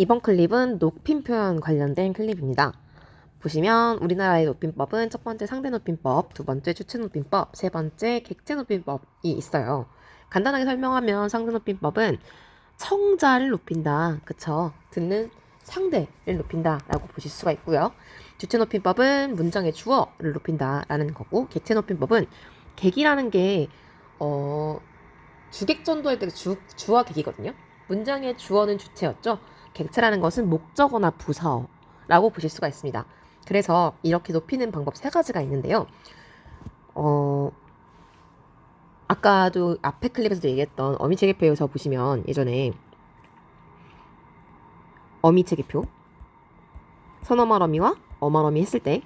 이번 클립은 높임 표현 관련된 클립입니다. 보시면 우리나라의 높임법은 첫 번째 상대 높임법, 두 번째 주체 높임법, 세 번째 객체 높임법이 있어요. 간단하게 설명하면 상대 높임법은 청자를 높인다. 그쵸? 듣는 상대를 높인다 라고 보실 수가 있고요. 주체 높임법은 문장의 주어를 높인다 라는 거고, 객체 높임법은 객이라는 게 주객전도할 때 주와 객이거든요. 문장의 주어는 주체였죠. 객체라는 것은 목적어나 부사어라고 보실 수가 있습니다. 그래서 이렇게 높이는 방법 세 가지가 있는데요. 아까도 앞에 클립에서도 얘기했던 어미체계표에서 보시면 예전에 어미체계표 선어말어미와 어말어미 했을 때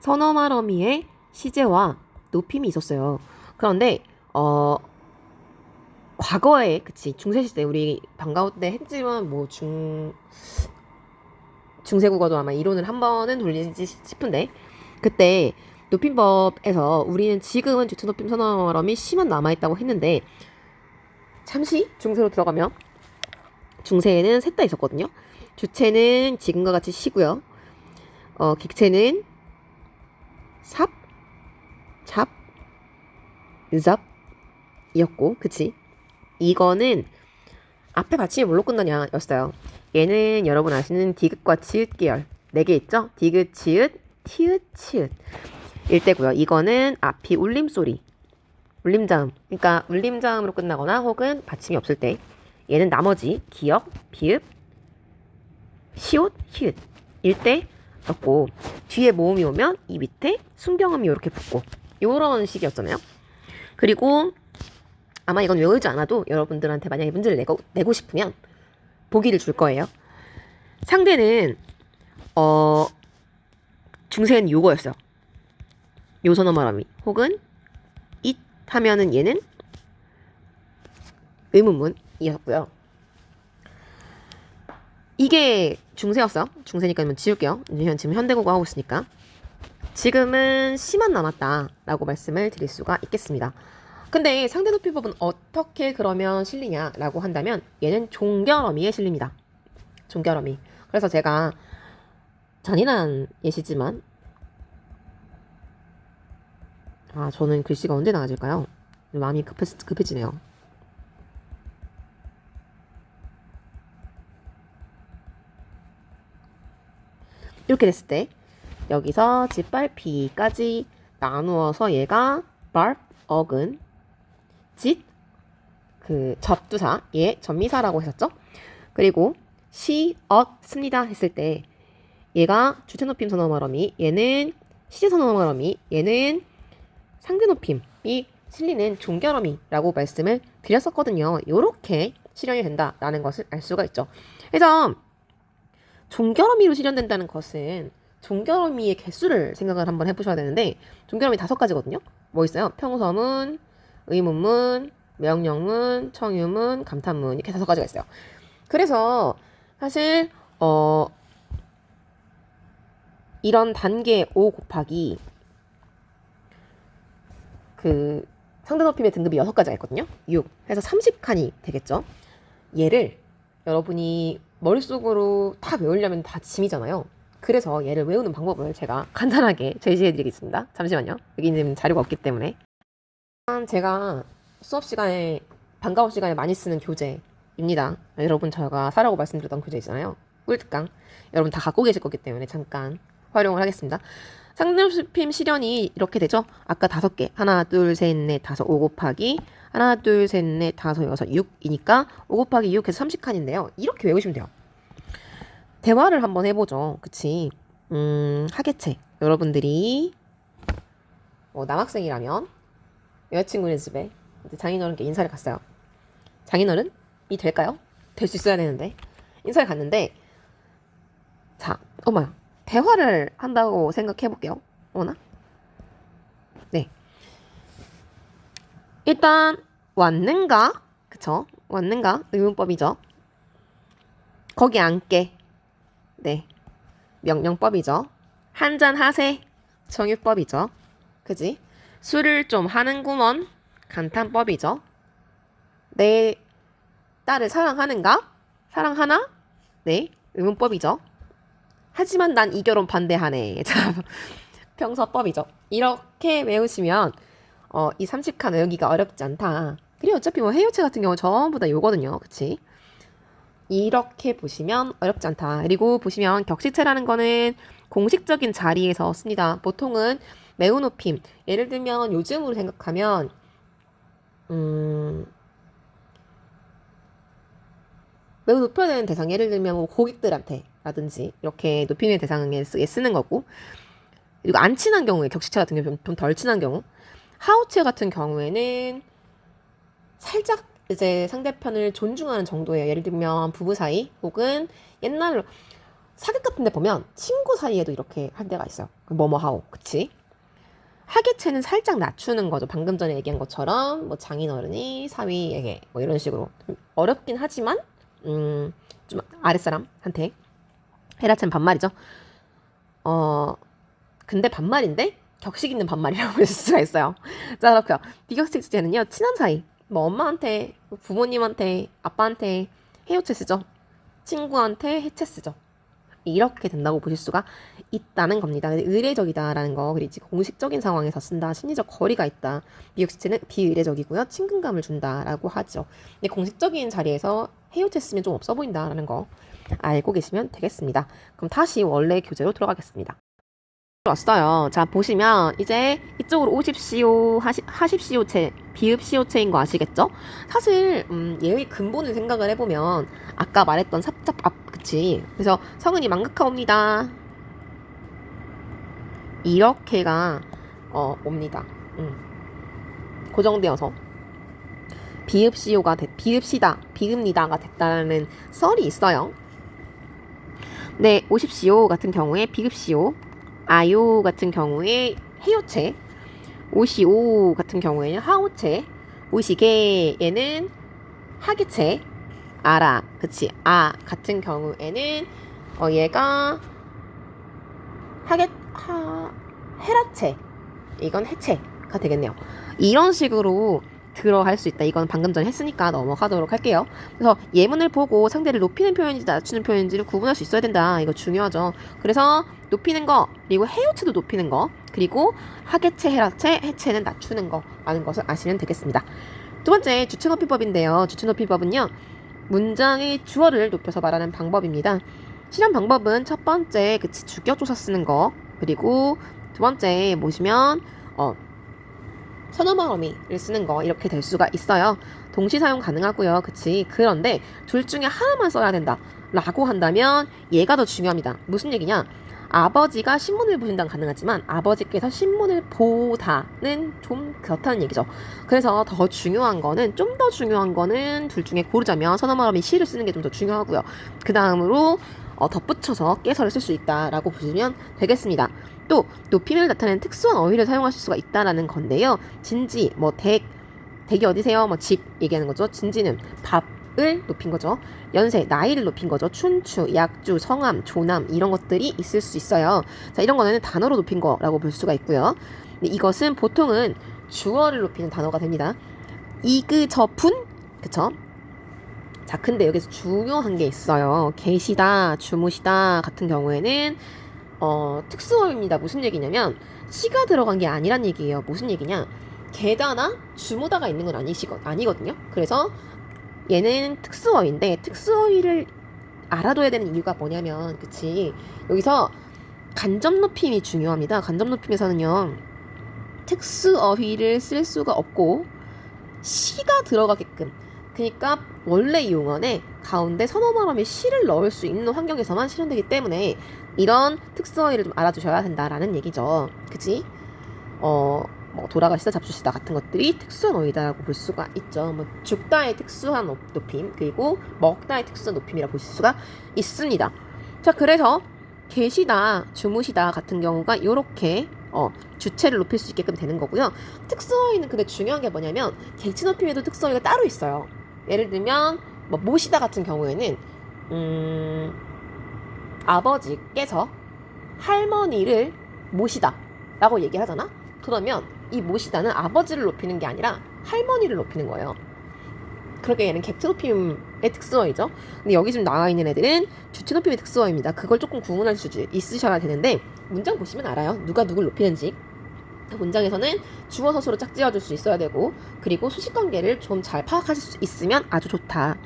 선어말어미의 시제와 높임이 있었어요. 그런데 과거에 그치 중세시대 우리 방과후 때 했지만 뭐 중세국어도 아마 이론을 한 번은 돌리지 싶은데, 그때 높임법에서 우리는 지금은 주체 높임 선어말어미 시만 남아있다고 했는데, 잠시 중세로 들어가면 중세에는 셋 다 있었거든요. 주체는 지금과 같이 시고요. 객체는 삽, 잡, 잡이었고, 그치? 이거는 앞에 받침이 뭘로 끝나냐 였어요. 얘는 여러분 아시는 디귿과 치읓 계열 4개 있죠? 디귿, 치읓, 티읕, 치읓 일대고요. 이거는 앞이 울림소리, 울림자음, 그러니까 울림자음으로 끝나거나 혹은 받침이 없을 때, 얘는 나머지 기역, 비읍, 시옷, 히읗 일대였고, 뒤에 모음이 오면 이 밑에 순경음이 이렇게 붙고 요런 식이었잖아요. 그리고 아마 이건 외우지 않아도 여러분들한테 만약에 문제를 내고 싶으면 보기를 줄 거예요. 상대는 중세는 요거였어요. 요선어 말함이 혹은 it 하면은 얘는 의문문이었고요. 이게 중세였어. 중세니까 지울게요. 지금 현대국어 하고 있으니까. 지금은 시만 남았다라고 말씀을 드릴 수가 있겠습니다. 근데 상대 높임법은 어떻게 그러면 실리냐라고 한다면 얘는 종결어미에 실립니다. 종결어미. 그래서 제가 잔인한 예시지만 저는 글씨가 언제 나아질까요? 마음이 급해지네요. 이렇게 됐을 때 여기서 짓밟기까지 나누어서 얘가 bark, 어근, 짓, 접두사, 얘 전미사라고 했었죠. 그리고 씁니다 했을 때 얘가 주체 높임 선어 말어미, 얘는 시제 선어 말어미, 얘는 상대 높임이 실리는 종결어미라고 말씀을 드렸었거든요. 이렇게 실현이 된다라는 것을 알 수가 있죠. 그래서 종결어미로 실현된다는 것은 종결어미의 개수를 생각을 한번 해보셔야 되는데, 종결어미 5가지거든요. 뭐 있어요? 평서문, 의문문, 명령문, 청유문, 감탄문, 이렇게 5가지가 있어요. 그래서 사실 이런 단계 5 곱하기 상대 높임의 등급이 6가지가 있거든요. 6 해서 30칸이 되겠죠. 얘를 여러분이 머릿속으로 다 외우려면 다 짐이잖아요. 그래서 얘를 외우는 방법을 제가 간단하게 제시해드리겠습니다. 잠시만요. 여기 지금 자료가 없기 때문에. 제가 수업 시간에, 방과후 시간에 많이 쓰는 교재입니다. 여러분 제가 사라고 말씀드렸던 교재 있잖아요. 꿀특강. 여러분 다 갖고 계실 거기 때문에 잠깐 활용을 하겠습니다. 상대 높임 실현이 이렇게 되죠. 아까 5개. 하나, 둘, 셋, 넷, 다섯, 5 곱하기 하나, 둘, 셋, 넷, 다섯, 여섯, 6이니까 5 곱하기 6 해서 30칸인데요. 이렇게 외우시면 돼요. 대화를 한번 해보죠. 그치? 하계체. 여러분들이 남학생이라면 여자친구네 집에 장인어른께 인사를 갔어요. 장인어른이 될까요? 될 수 있어야 되는데 인사를 갔는데, 자, 어머야, 대화를 한다고 생각해 볼게요. 어머나? 네. 일단 왔는가? 그쵸? 왔는가? 의문법이죠. 거기 앉게. 네. 명령법이죠. 한잔 하세. 정유법이죠. 그지? 술을 좀 하는구먼. 감탄법이죠. 내 딸을 사랑하는가? 사랑하나? 네. 의문법이죠. 하지만 난 이 결혼 반대하네. 자, 평서법이죠. 이렇게 외우시면 이 30칸 외우기가 어렵지 않다. 그리고 어차피 뭐 해요체 같은 경우 전부 다 요거든요. 그치? 이렇게 보시면 어렵지 않다. 그리고 보시면 격식체라는 거는 공식적인 자리에서 씁니다. 보통은 매우 높임. 예를 들면 요즘으로 생각하면 매우 높여야 되는 대상, 예를 들면 뭐 고객들한테 라든지 이렇게 높이는 대상에 쓰는 거고, 그리고 안 친한 경우에 격식체 같은 경우 좀 덜 친한 경우, 하우체 같은 경우에는 살짝 이제 상대편을 존중하는 정도예요. 예를 들면 부부 사이 혹은 옛날로 사극 같은 데 보면 친구 사이에도 이렇게 할 때가 있어요. 뭐뭐하오. 그치? 하계체는 살짝 낮추는 거죠. 방금 전에 얘기한 것처럼 뭐 장인어른이 사위에게 뭐 이런 식으로 어렵긴 하지만 좀 아랫사람한테 헤라체는 반말이죠. 근데 반말인데 격식 있는 반말이라고 볼 수가 있어요. 자, 그렇고요. 비격식 주제는요. 친한 사이. 뭐 엄마한테, 부모님한테, 아빠한테 해요체 쓰죠. 친구한테 해체 쓰죠. 이렇게 된다고 보실 수가 있다는 겁니다. 의례적이다라는 거, 그리고 공식적인 상황에서 쓴다, 심리적 거리가 있다. 비격식체는 비의례적이고요. 친근감을 준다라고 하죠. 근데 공식적인 자리에서 해요체 쓰면 좀 없어 보인다라는 거 알고 계시면 되겠습니다. 그럼 다시 원래 교재로 들어가겠습니다. 왔어요. 자, 보시면 이제 이쪽으로 오십시오, 하십시오체, 비읍시오체인 거 아시겠죠? 사실 얘의 근본을 생각을 해보면 아까 말했던 삽잡 앞, 그치? 그래서 성은이 망극하옵니다. 이렇게가 옵니다. 고정되어서 비읍시오가 비읍시다, 비읍니다가 됐다는 썰이 있어요. 네, 오십시오 같은 경우에 비읍시오, 아요 같은 경우에 해요체, 오시오 같은 경우에는 하오체, 오시게에는 하계체, 아라, 그치, 아 같은 경우에는 얘가 헤라체, 이건 해체가 되겠네요. 이런 식으로 들어갈 수 있다. 이건 방금 전에 했으니까 넘어가도록 할게요. 그래서 예문을 보고 상대를 높이는 표현인지 낮추는 표현인지를 구분할 수 있어야 된다. 이거 중요하죠. 그래서 높이는 거, 그리고 해요체도 높이는 거, 그리고 하계체, 헤라체, 해체는 낮추는 거 라는 것을 아시면 되겠습니다. 두 번째, 주체높이법인데요. 주체높이법은요, 문장의 주어를 높여서 말하는 방법입니다. 실현 방법은 첫 번째, 그치, 주격조사 쓰는 거, 그리고 두 번째 보시면 선어말어미를 쓰는 거, 이렇게 될 수가 있어요. 동시 사용 가능하고요. 그치? 그런데 둘 중에 하나만 써야 된다 라고 한다면 얘가 더 중요합니다. 무슨 얘기냐? 아버지가 신문을 보신다면 가능하지만 아버지께서 신문을 보다는 좀 그렇다는 얘기죠. 그래서 더 중요한 거는, 좀 더 중요한 거는 둘 중에 고르자면 선어말어미 시를 쓰는 게 좀 더 중요하고요. 그 다음으로 덧붙여서 깨설을 쓸 수 있다라고 보시면 되겠습니다. 또 높임을 나타내는 특수한 어휘를 사용하실 수가 있다라는 건데요. 진지, 뭐 댁이 어디세요? 뭐 집 얘기하는 거죠. 진지는 밥을 높인 거죠. 연세, 나이를 높인 거죠. 춘추, 약주, 성함, 조남 이런 것들이 있을 수 있어요. 자, 이런 거는 단어로 높인 거라고 볼 수가 있고요. 근데 이것은 보통은 주어를 높이는 단어가 됩니다. 이그저분, 그쵸? 자, 근데 여기서 중요한 게 있어요. 계시다, 주무시다 같은 경우에는 특수어입니다. 무슨 얘기냐면 시가 들어간 게 아니란 얘기예요. 무슨 얘기냐? 게다나 주무다가 있는 건 아니거든요. 그래서 얘는 특수어인데, 특수어휘를 알아둬야 되는 이유가 뭐냐면, 그치? 여기서 간접 높임이 중요합니다. 간접 높임에서는요, 특수어휘를 쓸 수가 없고 시가 들어가게끔, 그러니까 원래 용어에 가운데 선어말어미 시를 넣을 수 있는 환경에서만 실현되기 때문에 이런 특수어휘를 좀 알아두셔야 된다라는 얘기죠. 그치? 뭐 돌아가시다, 잡수시다 같은 것들이 특수한 어휘다라고 볼 수가 있죠. 뭐 죽다의 특수한 높임, 그리고 먹다의 특수한 높임이라 보실 수가 있습니다. 자, 그래서 계시다, 주무시다 같은 경우가 이렇게 주체를 높일 수 있게끔 되는 거고요. 특수어휘는 근데 중요한 게 뭐냐면 객치 높임에도 특수어휘가 따로 있어요. 예를 들면 뭐 모시다 같은 경우에는 아버지께서 할머니를 모시다 라고 얘기를 하잖아. 그러면 이 모시다는 아버지를 높이는 게 아니라 할머니를 높이는 거예요. 그러게 얘는 객체 높임 특수어이죠. 근데 여기 지금 나와 있는 애들은 주체 높임의 특수어입니다. 그걸 조금 구분할 수 있으셔야 되는데 문장 보시면 알아요. 누가 누굴 높이는지. 문장에서는 주어 서술로 짝지어줄 수 있어야 되고, 그리고 수식관계를 좀 잘 파악하실 수 있으면 아주 좋다.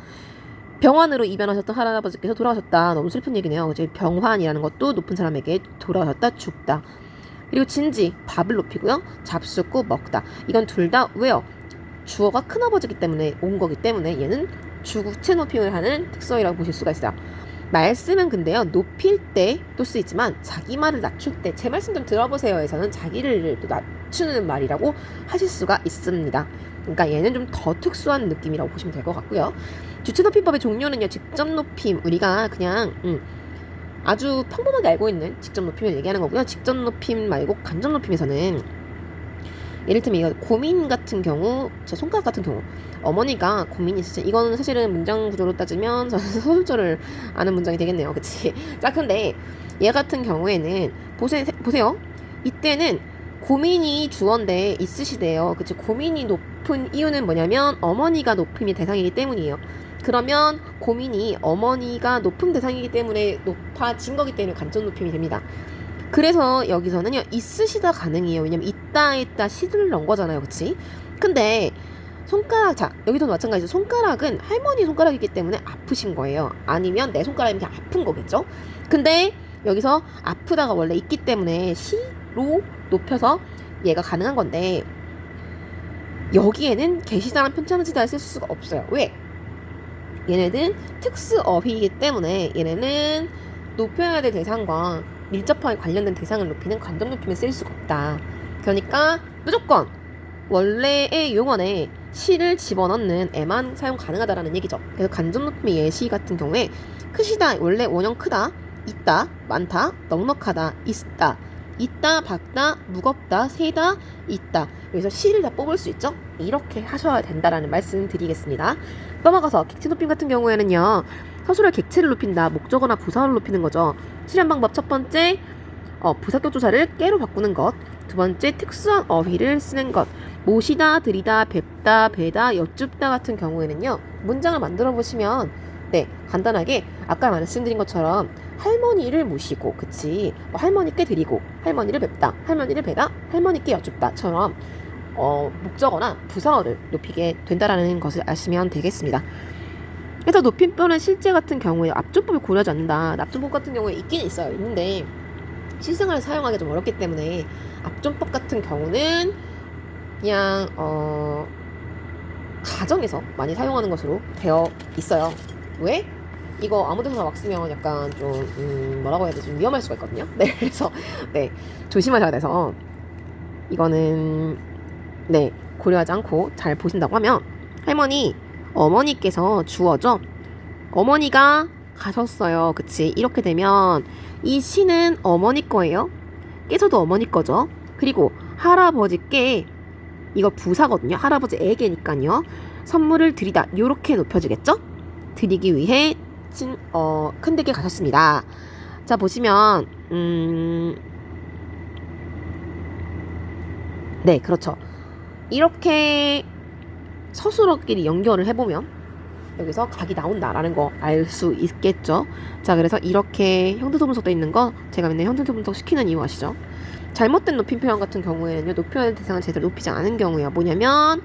병환으로 입원하셨던 할아버지께서 돌아가셨다. 너무 슬픈 얘기네요. 그치? 병환이라는 것도 높은 사람에게 돌아가셨다, 죽다. 그리고 진지, 밥을 높이고요. 잡숫고 먹다. 이건 둘 다 왜요? 주어가 큰아버지기 때문에 온 거기 때문에 얘는 주체 높임을 하는 특성이라고 보실 수가 있어요. 말씀은 근데요, 높일 때도 쓰이지만 자기 말을 낮출 때, 제 말씀 좀 들어보세요에서는 자기를 또 낮추는 말이라고 하실 수가 있습니다. 그러니까 얘는 좀 더 특수한 느낌이라고 보시면 될 것 같고요. 주체 높임법의 종류는요, 직접 높임, 우리가 그냥 아주 평범하게 알고 있는 직접 높임을 얘기하는 거고요. 직접 높임 말고 간접 높임에서는 예를 들면 이거 고민 같은 경우, 저 손가락 같은 경우, 어머니가 고민이 있으세요. 이거는 사실은 문장 구조로 따지면 서술절을 아는 문장이 되겠네요. 그치? 자, 근데 얘 같은 경우에는 보세요. 이때는 고민이 주어인데 있으시대요. 그치? 고민이 높은 이유는 뭐냐면 어머니가 높임이 대상이기 때문이에요. 그러면 고민이 어머니가 높음 대상이기 때문에 높아진 거기 때문에 간접 높임이 됩니다. 그래서 여기서는요, 있으시다 가능해요. 왜냐면 있다 시를 넣은 거잖아요. 그치? 근데 손가락, 자, 여기도 마찬가지죠. 손가락은 할머니 손가락이기 때문에 아프신 거예요. 아니면 내 손가락이 그냥 아픈 거겠죠? 근데 여기서 아프다가 원래 있기 때문에 시로 높여서 얘가 가능한 건데, 여기에는 계시다란 편찬지다를 쓸 수가 없어요. 왜? 얘네는 특수어휘이기 때문에 얘네는 높여야 될 대상과 밀접하게 관련된 대상을 높이는 간접 높임에 쓸 수가 없다. 그러니까 무조건 원래의 용언에 시를 집어넣는 애만 사용 가능하다라는 얘기죠. 그래서 간접 높임의 예시 같은 경우에 크시다, 원래 원형 크다, 있다, 많다, 넉넉하다, 있다, 밝다, 무겁다, 세다, 있다. 여기서 시를 다 뽑을 수 있죠? 이렇게 하셔야 된다라는 말씀 드리겠습니다. 넘어가서 객체 높임 같은 경우에는요, 서술의 객체를 높인다, 목적어나 부사어를 높이는 거죠. 실현 방법 첫 번째, 부사격 조사를 깨로 바꾸는 것. 두 번째, 특수한 어휘를 쓰는 것. 모시다, 드리다, 뵙다, 배다, 여쭙다 같은 경우에는요, 문장을 만들어 보시면 간단하게 아까 말씀드린 것처럼 할머니를 모시고, 그치? 할머니께 드리고, 할머니를 뵙다, 할머니를 뵈다, 할머니께 여쭙다처럼 목적어나 부사어를 높이게 된다라는 것을 아시면 되겠습니다. 그래서 높임표는 실제 같은 경우에 압존법을 고려하지 않는다. 압존법 같은 경우에 있긴 있어요. 있는데 실생활에 사용하기 좀 어렵기 때문에 압존법 같은 경우는 그냥 가정에서 많이 사용하는 것으로 되어 있어요. 왜? 이거 아무 데서나 막 쓰면 약간 좀 뭐라고 해야 되지? 좀 위험할 수가 있거든요. 네, 그래서 조심하셔야 돼서 이거는 고려하지 않고 잘 보신다고 하면, 할머니, 어머니께서 주어죠. 어머니가 가셨어요. 그치? 이렇게 되면 이 시는 어머니 거예요. 깨서도 어머니 거죠. 그리고 할아버지께, 이거 부사거든요. 할아버지에게니까요. 선물을 드리다, 요렇게 높여지겠죠? 드리기 위해 큰댁에 가셨습니다. 자, 보시면 그렇죠. 이렇게 서술어끼리 연결을 해보면 여기서 각이 나온다라는 거 알 수 있겠죠. 자, 그래서 이렇게 형태소분석 돼 있는 거 제가 맨날 형태소분석 시키는 이유 아시죠? 잘못된 높임 표현 같은 경우에는요, 높여야 될 대상을 제대로 높이지 않은 경우예요. 뭐냐면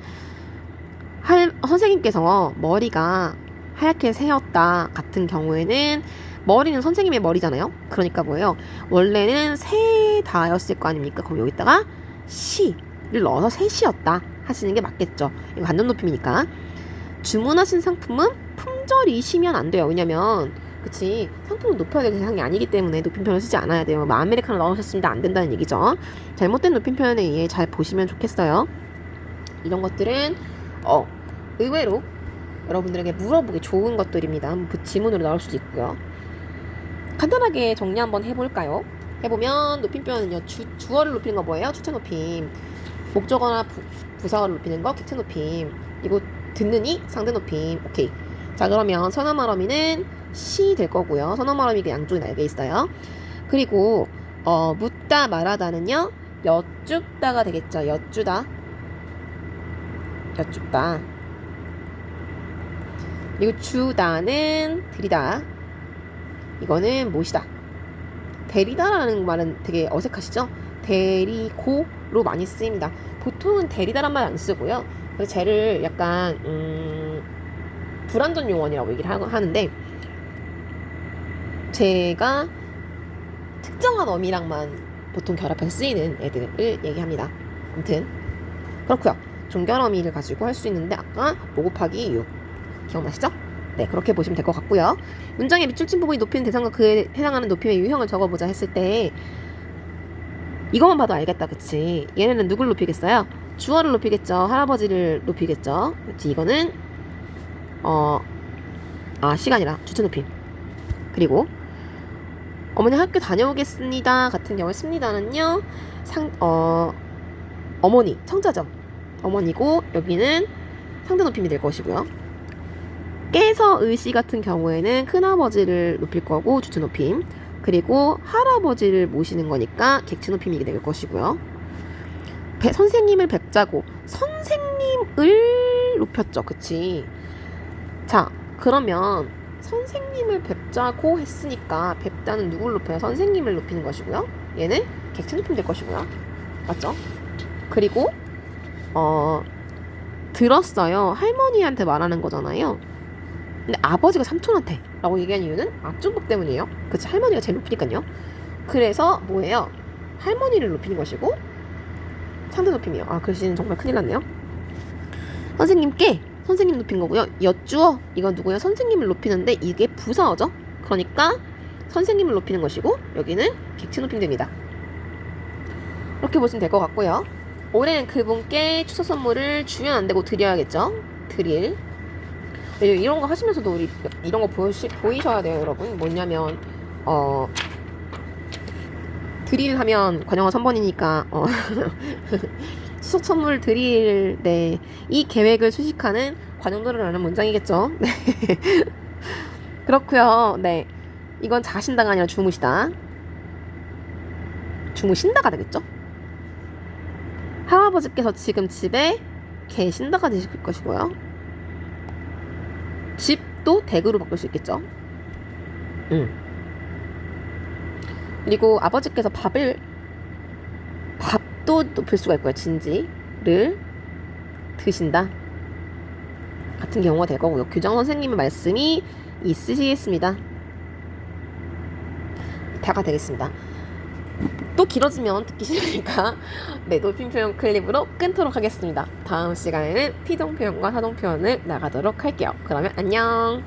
선생님께서 머리가 하얗게 새었다 같은 경우에는 머리는 선생님의 머리잖아요. 그러니까 뭐예요? 원래는 새다였을 거 아닙니까? 그럼 여기다가 시를 넣어서 새시였다 하시는 게 맞겠죠. 이거 간접 높임이니까. 주문하신 상품은 품절이시면 안 돼요. 왜냐면 그치, 상품은 높여야 될 대상이 아니기 때문에 높임 표현을 쓰지 않아야 돼요. 뭐 아메리카노 넣으셨습니다, 안 된다는 얘기죠. 잘못된 높임 표현에 의해 잘 보시면 좋겠어요. 이런 것들은 의외로 여러분들에게 물어보기 좋은 것들입니다. 지문으로 나올 수도 있고요. 간단하게 정리 한번 해볼까요? 해보면 높임 표현은요, 주어를 높이는 거 뭐예요? 주체 높임. 목적어나 부사어를 높이는 거 객체 높임. 그리고 듣느니 상대 높임. 오케이. 자, 그러면 선어말어미는 시 될 거고요. 선어말어미가 양쪽에 날개 있어요. 그리고 묻다 말하다는요, 여쭙다가 되겠죠. 여쭈다. 그리고 주다는 들이다. 이거는 모시다. 데리다라는 말은 되게 어색하시죠? 데리고로 많이 쓰입니다. 보통은 데리다란 말 안 쓰고요. 그래서 쟤를 약간 불완전 용언이라고 얘기를 하는데, 제가 특정한 어미랑만 보통 결합해서 쓰이는 애들을 얘기합니다. 아무튼 그렇고요. 종결어미를 가지고 할 수 있는데 아까 5 곱하기 6 기억나시죠? 네, 그렇게 보시면 될 것 같고요. 문장의 밑줄친 부분이 높이는 대상과 그에 해당하는 높임의 유형을 적어보자 했을 때 이것만 봐도 알겠다, 그치? 얘네는 누굴 높이겠어요? 주어를 높이겠죠. 할아버지를 높이겠죠. 그치? 이거는 시간이라 주체 높임. 그리고 어머니 학교 다녀오겠습니다 같은 경우에 습니다는요 어머니 청자죠. 어머니고 여기는 상대 높임이 될 것이고요. 깨서 의시 같은 경우에는 큰아버지를 높일 거고 주체 높임. 그리고 할아버지를 모시는 거니까 객체 높임이 될 것이고요. 선생님을 뵙자고 선생님을 높였죠. 그치? 자, 그러면 선생님을 뵙자고 했으니까 뵙다는 누굴 높여요? 선생님을 높이는 것이고요. 얘는 객체 높임 될 것이고요. 맞죠? 그리고 들었어요. 할머니한테 말하는 거잖아요. 근데 아버지가 삼촌한테 라고 얘기한 이유는 앞중법 때문이에요. 그치? 할머니가 제일 높으니까요. 그래서 뭐예요? 할머니를 높이는 것이고 상대 높임이에요. 글씨는 정말 큰일 났네요. 선생님께 선생님 높인 거고요. 여쭈어 이건 누구예요? 선생님을 높이는데 이게 부사어죠. 그러니까 선생님을 높이는 것이고 여기는 객체 높임 됩니다. 이렇게 보시면 될 것 같고요. 올해는 그분께 추석 선물을 주면 안 되고 드려야겠죠. 드릴. 네, 이런 거 하시면서도 우리 이런 거 보이셔야 돼요, 여러분. 뭐냐면 드릴 하면 관영어 3번이니까 추석 선물 드릴 이 계획을 수식하는 관용도를 하는 문장이겠죠. 네. 그렇고요. 네, 이건 자신다가 아니라 주무시다. 주무신다가 되겠죠. 할아버지께서 지금 집에 계신다가 되실 것이고요. 집도 댁으로 바꿀 수 있겠죠. 그리고 아버지께서 밥도 높일 수가 있고요. 진지를 드신다 같은 경우가 될 거고요. 교장 선생님의 말씀이 있으시겠습니다. 다가 되겠습니다. 또 길어지면 듣기 싫으니까 높임 표현 클립으로 끊도록 하겠습니다. 다음 시간에는 피동 표현과 사동 표현을 나가도록 할게요. 그러면 안녕.